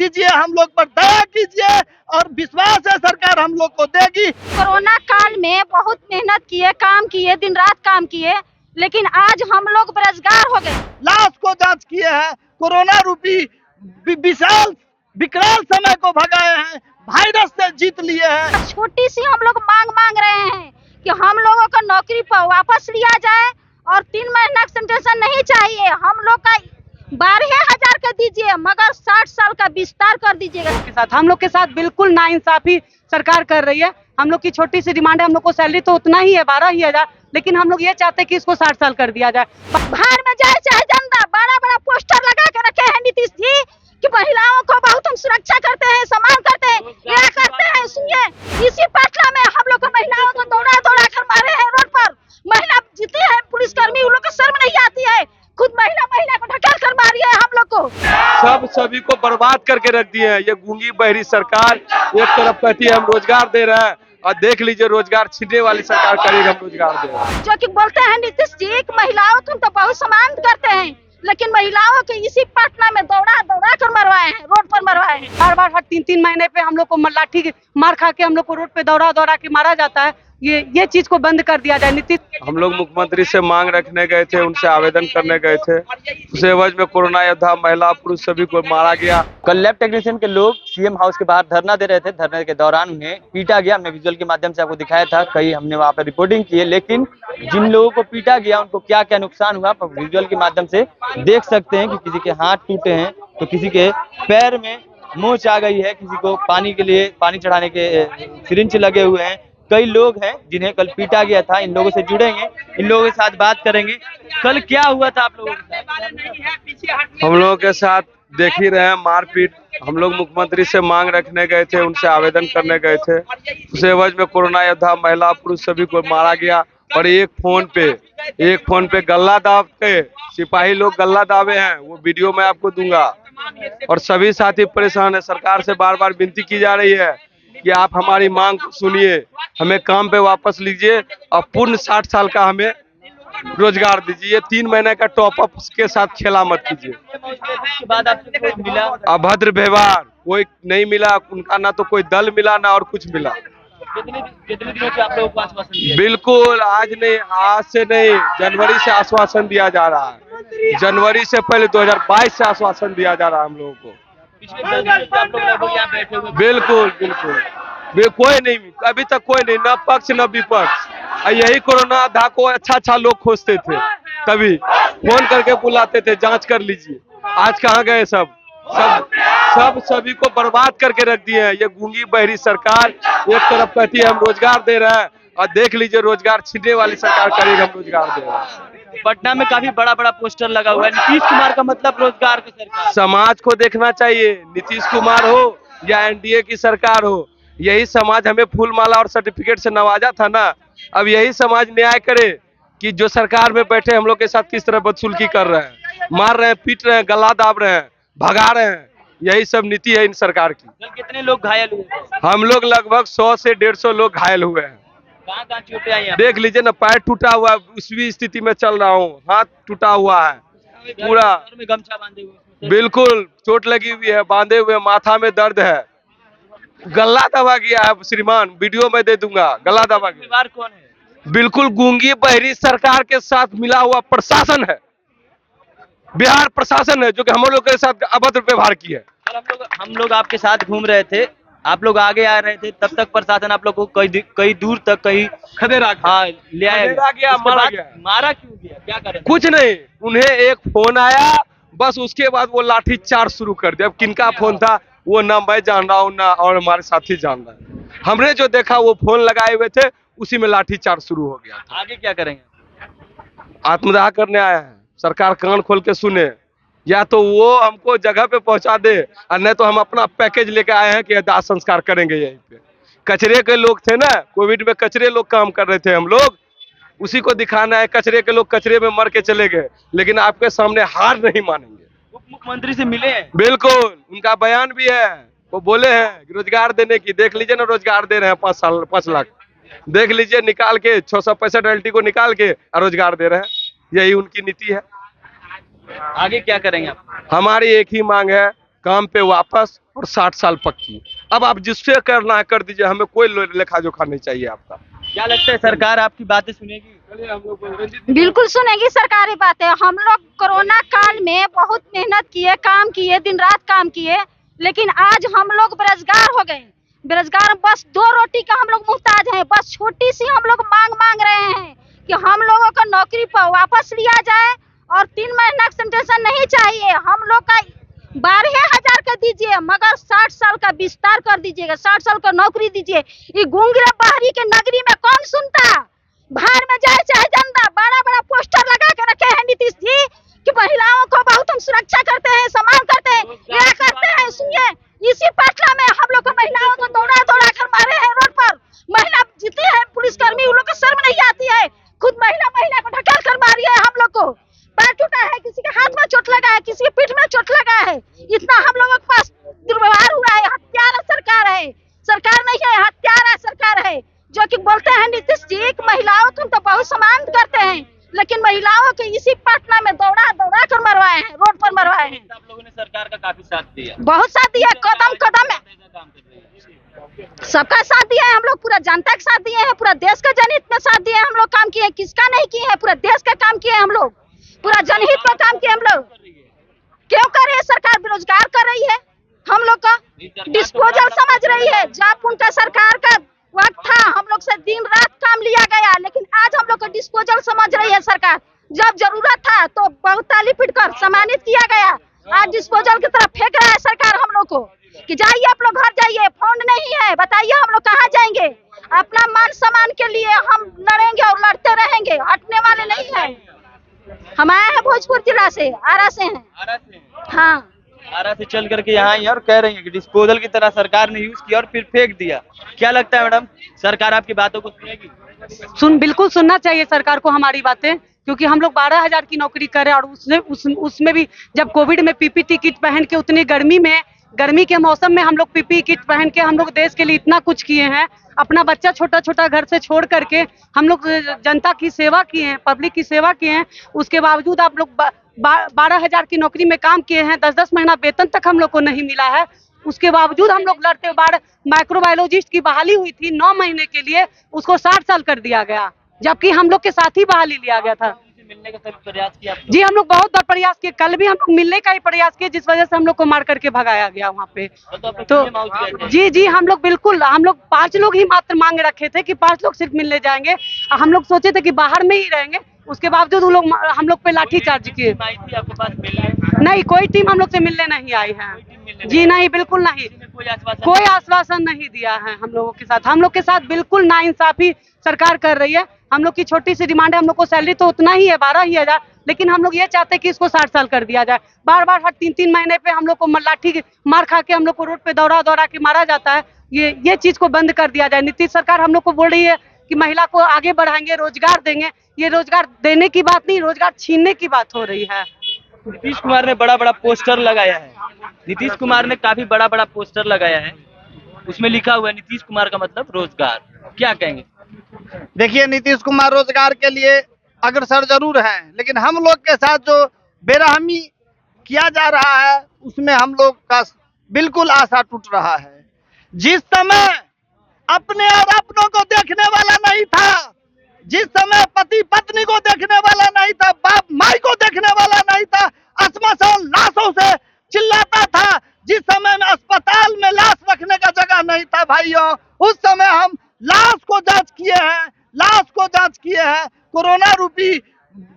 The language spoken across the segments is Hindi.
कीजिए, हम लोग पर दया कीजिए और विश्वास है सरकार हम लोग को देगी। कोरोना काल में बहुत मेहनत किए, काम किए, दिन रात काम किए, लेकिन आज हम लोग बेरोजगार हो गए। लाश को जांच किए हैं, कोरोना रूपी विशाल विकराल समय को भगाए हैं, वायरस से जीत लिए हैं। छोटी सी हम लोग मांग मांग रहे हैं कि हम लोगों को नौकरी पर वापस लिया जाए और 3 महीना एक्सटेंशन नहीं चाहिए। हम लोग का 12,000 का दीजिए, मगर 60 साल का विस्तार कर दीजिएगा। हम लोग के साथ बिल्कुल नाइंसाफी सरकार कर रही है। हम लोग की छोटी सी डिमांड है, हम लोग को सैलरी तो उतना ही है 12,000, लेकिन हम लोग ये चाहते हैं कि इसको 60 साल कर दिया जाए। बाहर में जाए चाहे जनता, बड़ा बड़ा पोस्टर लगा के रखे हैं नीतीश जी कि महिलाओं को बहुत हम सुरक्षा करते हैं, सम्मान करते हैं, क्या करते हैं सुनिए। इसी पटना में हम लोग को महिलाओं को दौड़ा दौड़ा कर मारे हैं रोड पर। महिला जीती है, पुलिसकर्मी, उन लोग को शर्म नहीं आती है, खुद महिला को ढकेल कर मारी है हम लोग को। सभी को बर्बाद करके रख दिए हैं ये गूंगी बहरी सरकार। एक तरफ कहती है हम रोजगार दे रहे हैं और देख लीजिए रोजगार छीनने वाली सरकार करेगी हम रोजगार दे रहे हैं। जो कि बोलते हैं नीतीश जी कि महिलाओं को तो बहुत सम्मान करते हैं, लेकिन महिलाओं के इसी पटना में दौड़ा दौड़ा कर मरवाए हैं, रोड पर मरवाए हैं। बार बार हर 3-3 महीने पे हम लोग को लाठी मार खा के हम लोग को रोड पे दौड़ा दौड़ा के मारा जाता है। ये चीज को बंद कर दिया जाए। नीतीश हम लोग मुख्यमंत्री से मांग रखने गए थे, उनसे आवेदन करने गए थे, उस एवज में कोरोना योद्धा महिला पुरुष सभी को मारा गया। कल लैब टेक्नीशियन के लोग सीएम हाउस के बाहर धरना दे रहे थे। धरने के दौरान उन्हें पीटा गया। हमने विजुअल के माध्यम से आपको दिखाया था, कई हमने वहां पर रिपोर्टिंग की है, लेकिन जिन लोगों को पीटा गया उनको क्या क्या नुकसान हुआ विजुअल के माध्यम से देख सकते हैं कि किसी के हाथ टूटे हैं तो किसी के पैर में मोच आ गई है, किसी को पानी के लिए पानी चढ़ाने के सिरिंज लगे हुए हैं। कई लोग हैं जिन्हें कल पीटा गया था। इन लोगों से जुड़ेंगे, इन लोगों के साथ बात करेंगे। कल क्या हुआ था आप लोगों के साथ? हम लोगों के साथ देख ही रहे हैं मारपीट। हम लोग मुख्यमंत्री से मांग रखने गए थे, उनसे आवेदन करने गए थे, उस एवज में कोरोना योद्धा महिला पुरुष सभी को मारा गया। और एक फोन पे गल्ला दाब के सिपाही लोग गल्ला दावे हैं, वो वीडियो मैं आपको दूंगा। और सभी साथी परेशान है। सरकार से बार बार विनती की जा रही है कि आप हमारी मांग सुनिए, हमें काम पे वापस लीजिए और पूर्ण 60 साल का हमें रोजगार दीजिए। 3 महीने का टॉप अप के साथ खेला मत कीजिए। बाद आपको कोई मिला? अभद्र व्यवहार कोई नहीं मिला, उनका ना तो कोई दल मिला ना और कुछ मिला। कितने दिनों से आप लोगों को आश्वासन दिया? बिल्कुल आज नहीं, आज से नहीं, जनवरी से आश्वासन दिया जा रहा है। जनवरी से पहले 2022 से आश्वासन दिया जा रहा है हम लोगों को। पिछले 10 दिनों से आप लोग लगभग यहाँ बैठे हुए? बिल्कुल कोई नहीं, अभी तक कोई नहीं, न पक्ष न विपक्ष। यही कोरोना धा को अच्छा लोग खोजते थे, तभी फोन करके बुलाते थे जांच कर लीजिए। आज कहाँ गए सब सभी को बर्बाद करके रख दिए हैं ये गूंगी बहरी सरकार। एक तरफ कहती है हम रोजगार दे रहे हैं और देख लीजिए रोजगार छीनने वाली सरकार करेगी हम रोजगार दे रहे हैं। पटना में काफी बड़ा बड़ा पोस्टर लगा हुआ है। नीतीश कुमार का मतलब रोजगार की सरकार। समाज को देखना चाहिए, नीतीश कुमार हो या एनडीए की सरकार हो, यही समाज हमें फूल माला और सर्टिफिकेट से नवाजा था ना। अब यही समाज न्याय करे कि जो सरकार में बैठे हम लोग के साथ किस तरह बदसुल्की कर रहे हैं, मार रहे हैं, पीट रहे हैं, गला दाब रहे हैं, भगा रहे हैं। यही सब नीति है इन सरकार की। कल कितने लोग घायल हुए? हम लोग लगभग 100 से 150 लोग घायल हुए हैं। कहाँ चोटें आई हैं? देख लीजिए ना, पैर टूटा हुआ है, उसी स्थिति में चल रहा हूँ, हाथ टूटा हुआ है पूरा, में गमछा बांधे हुए? बिल्कुल चोट लगी हुई है, बांधे हुए, माथा में दर्द है, गला दबा गया है श्रीमान, वीडियो में दे दूंगा। गला दबा गया। परिवार कौन है? बिल्कुल गूंगी बहरी सरकार के साथ मिला हुआ प्रशासन है, बिहार प्रशासन है, जो कि हम लोग के साथ अभद्र व्यवहार की है। हम लोग आपके साथ घूम रहे थे, आप लोग आगे आ रहे थे, तब तक प्रशासन आप लोग को कई दूर तक कहीं खदेरा ले आया। मारा क्यों गया? क्या करें? कुछ नहीं, उन्हें एक फोन आया बस, उसके बाद वो लाठी चार्ज शुरू कर दिया। अब किनका फोन था वो ना मैं जान रहा हूँ ना और हमारे साथी जान रहा है। हमने जो देखा वो फोन लगाए हुए थे, उसी में लाठी चार्ज शुरू हो गया। आगे क्या करेंगे? आत्मदाह करने आए हैं, सरकार कान खोल के सुने, या तो वो हमको जगह पे पहुंचा दे और नहीं तो हम अपना पैकेज लेके आए हैं कि दाह संस्कार करेंगे यहीं पे। कचरे के लोग थे ना, कोविड में कचरे लोग काम कर रहे थे, हम लोग उसी को दिखाना है। कचरे के लोग कचरे में मर के चले गए, लेकिन आपके सामने हार नहीं मानेंगे। उप मुख्यमंत्री से मिले हैं? बिल्कुल, उनका बयान भी है, वो बोले हैं रोजगार देने की। देख लीजिए ना, रोजगार दे रहे हैं 5 लाख, देख लीजिए निकाल के 665 LT को निकाल के रोजगार दे रहे हैं। यही उनकी नीति है। आगे क्या करेंगे आप? हमारी एक ही मांग है, काम पे वापस और 60 साल पक्की। अब आप जिससे करना है कर दीजिए, हमें कोई लेखा जोखा नहीं चाहिए आपका। क्या लगता है सरकार आपकी बातें सुनेगी? बिल्कुल सुनेगी सरकारी बातें। हम लोग कोरोना काल में बहुत मेहनत किए, काम किए, दिन रात काम किए, लेकिन आज हम लोग बेरोजगार हो गए। बेरोजगार, बस 2 रोटी का हम लोग मुहताज हैं। बस छोटी सी हम लोग मांग रहे हैं कि हम लोगों को नौकरी पर वापस लिया जाए और 3 महीना एक्सटेंशन नहीं चाहिए। हम लोग का 12,000 का दीजिए, मगर 60 साल का विस्तार कर दीजिएगा, 60 साल का नौकरी दीजिए। ये गूंगरे बाहरी के नगरी में कौन सुनता? बाहर में जाए चाहे जनता, बड़ा बड़ा पोस्टर लगा के रखे हैं नीतीश जी कि महिलाओं को बहुत हम सुरक्षा करते हैं, सम्मान करते हैं, ये करते हैं। सुनिए, इसी पटना में हम लोग को महिलाओं को दौड़ा दौड़ा कर मारे हैं रोड पर। महिला जीती है, पुलिसकर्मी, उन लोग को शर्म नहीं आती है। खुद महिला को ढकेल कर मारी है हम लोग को। पैर टूटा है, किसी के हाथ में चोट लगा है, किसी के पीठ में चोट लगा है। इतना हम लोगों के पास दुर्व्यवहार हुआ है। हत्यारा सरकार है, सरकार नहीं है, हत्यारा सरकार है, जो कि बोलते हैं नीतीश जी कि महिलाओं को तो बहुत सम्मान करते हैं, लेकिन महिलाओं के इसी पटना में दौड़ा दौड़ा कर मरवाए हैं, रोड पर मरवाए हैं। आप लोगों ने सरकार का काफी साथ दिया, बहुत साथ दिया, कदम कदम सबका साथ दिया है। हम लोग पूरा जनता के साथ दिए हैं, पूरा देश के जनहित में साथ दिए हैं। हम लोग काम किए हैं, किसका नहीं किए हैं, पूरा देश का काम किए हैं हम लोग, पूरा जनहित में काम किए हम लोग। क्यों कर रही है सरकार? बेरोजगार कर रही है, हम लोग का डिस्पोजल समझ रही है। जब उनका सरकार का वक्त था, हम लोग से दिन रात काम लिया गया, लेकिन आज हम लोग को डिस्पोजल समझ रही है सरकार। जब जरूरत था तो बहुत ताली पीटकर सम्मानित किया गया, आज डिस्पोजल की तरफ फेंक रहा है सरकार हम लोग को कि जाइए आप लोग घर जाइए, फंड नहीं है, बताइए हम लोग कहाँ जाएंगे। अपना मान सम्मान के लिए हम लड़ेंगे और लड़ते रहेंगे, हटने वाले नहीं है। हम आए हैं भोजपुर जिला से, आरा से हैं। हाँ, आरा से चल करके यहाँ आई और कह रही है कि डिस्पोजल की तरह सरकार ने यूज किया और फिर फेंक दिया। क्या लगता है मैडम, सरकार आपकी बातों को सुनेगी? बिल्कुल सुनना चाहिए सरकार को हमारी बातें, क्योंकि हम लोग 12,000 की नौकरी कर रहे हैं और उसमें भी जब कोविड में पीपीई किट पहन के उतनी गर्मी के मौसम में हम लोग पीपीई किट पहन के हम लोग देश के लिए इतना कुछ किए हैं। अपना बच्चा छोटा छोटा घर से छोड़ करके हम लोग जनता की सेवा किए हैं, पब्लिक की सेवा किए हैं। उसके बावजूद आप लोग 12,000 की नौकरी में काम किए हैं, 10-10 महीना वेतन तक हम लोग को नहीं मिला है। उसके बावजूद हम लोग लड़ते हुए, माइक्रोबायोलॉजिस्ट की बहाली हुई थी 9 महीने के लिए, उसको 60 साल कर दिया गया, जबकि हम लोग के साथ ही बहाली लिया गया था। मिलने का प्रयास किया जी, हम लोग बहुत बार प्रयास किए, कल भी हम लोग मिलने का ही प्रयास किए, जिस वजह से हम लोग को मार करके भगाया गया वहाँ पे। तो जी हम लोग 5 लोग ही मात्र मांग रखे थे कि 5 लोग सिर्फ मिलने जाएंगे। हम लोग सोचे थे कि बाहर में ही रहेंगे, उसके बावजूद वो लोग हम लोग पे लाठी चार्ज किए। नहीं, कोई टीम हम लोग से मिलने नहीं आई है। जी नहीं, बिल्कुल नहीं, कोई आश्वासन नहीं दिया है हम लोगों के साथ। हम लोग के साथ बिल्कुल नाइंसाफी सरकार कर रही है। हम लोग की छोटी सी डिमांड है, हम लोग को सैलरी तो उतना ही है 12,000, लेकिन हम लोग ये चाहते हैं कि इसको 60 साल कर दिया जाए। बार बार हर 3-3 महीने पे हम लोग को लाठी मार खा के हम लोग को रोड पे दौड़ा दौड़ा के मारा जाता है। ये चीज को बंद कर दिया जाए। नीतीश सरकार हम लोग को बोल रही है कि महिला को आगे बढ़ाएंगे, रोजगार देंगे। ये रोजगार देने की बात नहीं, रोजगार छीनने की बात हो रही है। नीतीश कुमार ने बड़ा बड़ा पोस्टर लगाया है, नीतीश कुमार ने काफी बड़ा बड़ा पोस्टर लगाया है, उसमें लिखा हुआ है नीतीश कुमार का मतलब रोजगार। क्या कहेंगे? देखिए, नीतीश कुमार रोजगार के लिए अग्रसर जरूर हैं, लेकिन हम लोग के साथ जो बेरहमी किया जा रहा है उसमें हम लोग का बिल्कुल आशा टूट रहा है। जिस समय अपने और अपनों को देखने वाला नहीं था, जिस समय पति पत्नी को देखने वाला नहीं था, बाप माई को देखने वाला नहीं था, श्मशान लाशों से चिल्लाता था, जिस समय में अस्पताल में लाश रखने का जगह नहीं था भाइयों, उस समय हम लाश को जांच किए हैं, कोरोना रूपी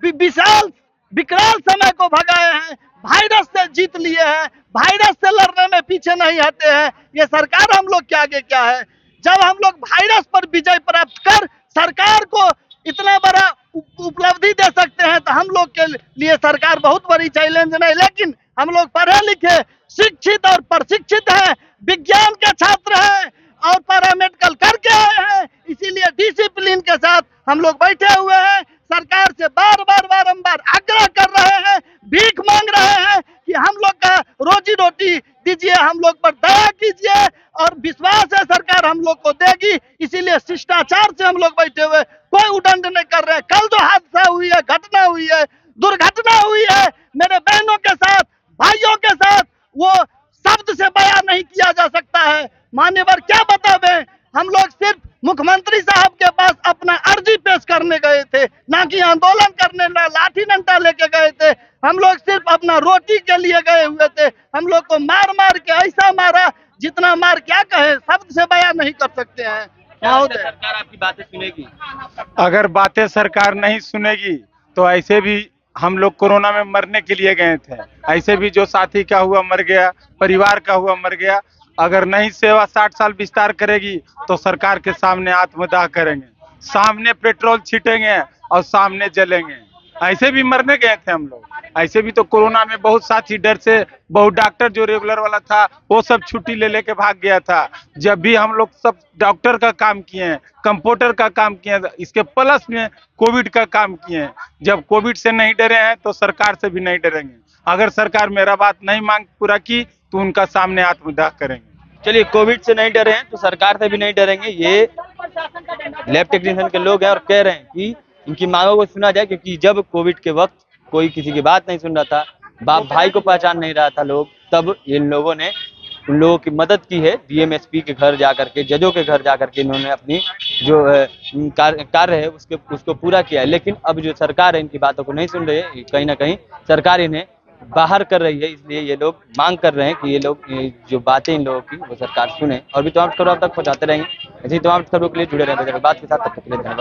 विकराल समय को भगाए हैं, वायरस से जीत लिए हैं, वायरस से लड़ने में पीछे नहीं हटे हैं। ये सरकार हम लोग के आगे क्या है? जब हम लोग वायरस पर विजय प्राप्त कर सरकार को इतना बड़ा उपलब्धि दे सकते हैं, तो हम लोग के लिए सरकार बहुत बड़ी चैलेंज नहीं। लेकिन हम लोग पढ़े लिखे, शिक्षित और प्रशिक्षित हैं, विज्ञान के छात्र हैं और पैरामेडिकल करके आए हैं, इसीलिए डिसिप्लिन के साथ हम लोग बैठे हुए हैं। सरकार से बारंबार आग्रह कर रहे हैं, भीख मांग रहे हैं कि हम लोग का रोजी रोटी दीजिए, हम लोग पर दया कीजिए, और विश्वास है सरकार हम लोग को देगी। इसीलिए शिष्टाचार से हम लोग बैठे हुए, कोई उदंड नहीं कर रहे। कल जो हादसा हुई है, घटना हुई है, दुर्घटना हुई है मेरे बहनों के साथ, भाइयों के साथ, वो अपना रोटी के लिए गए हुए थे। हम लोग को मार मार के ऐसा मारा, जितना मार क्या कहे, शब्द से बयान नहीं कर सकते हैं महोदय। सरकार आपकी बातें सुनेगी? अगर बातें सरकार नहीं सुनेगी तो ऐसे भी हम लोग कोरोना में मरने के लिए गए थे, ऐसे भी जो साथी का हुआ मर गया, परिवार का हुआ मर गया। अगर नहीं सेवा 60 साल विस्तार करेगी तो सरकार के सामने आत्मदाह करेंगे, सामने पेट्रोल छीटेंगे और सामने जलेंगे। ऐसे भी मरने गए थे हम लोग। ऐसे भी तो कोरोना में बहुत साथी डर से, बहुत डॉक्टर जो रेगुलर वाला था वो सब छुट्टी ले लेके भाग गया था। जब भी हम लोग सब डॉक्टर का काम किए हैं, कंपाउंडर का काम किए हैं, इसके प्लस में कोविड का काम किए हैं। जब कोविड से नहीं डरे हैं तो सरकार से भी नहीं डरेंगे। अगर सरकार मेरा बात नहीं मांग पूरा की तो उनका सामने आत्मदाह करेंगे। चलिए, कोविड से नहीं डरे हैं तो सरकार से भी नहीं डरेंगे, ये लैब टेक्नीशियन के लोग हैं और कह रहे हैं कि इनकी मांगों को सुना जाए। क्योंकि जब कोविड के वक्त कोई किसी की बात नहीं सुन रहा था, बाप भाई को पहचान नहीं रहा था लोग, तब इन लोगों ने उन लोगों की मदद की है। डीएमएसपी के घर जाकर के, जजों के घर जाकर के इन्होंने अपनी जो कार्य है उसको पूरा किया है। लेकिन अब जो सरकार है इनकी बातों को नहीं सुन रही है, कहीं ना कहीं सरकार इन्हें बाहर कर रही है। इसलिए ये लोग मांग कर रहे हैं कि ये लोग जो बातें इन लोगों की वो सरकार सुने और भी तमाम खबरों आप तक पहुंचाते रहेंगे। ऐसी तमाम खबरों के लिए जुड़े रहें बात के साथ। तब तक के लिए धन्यवाद।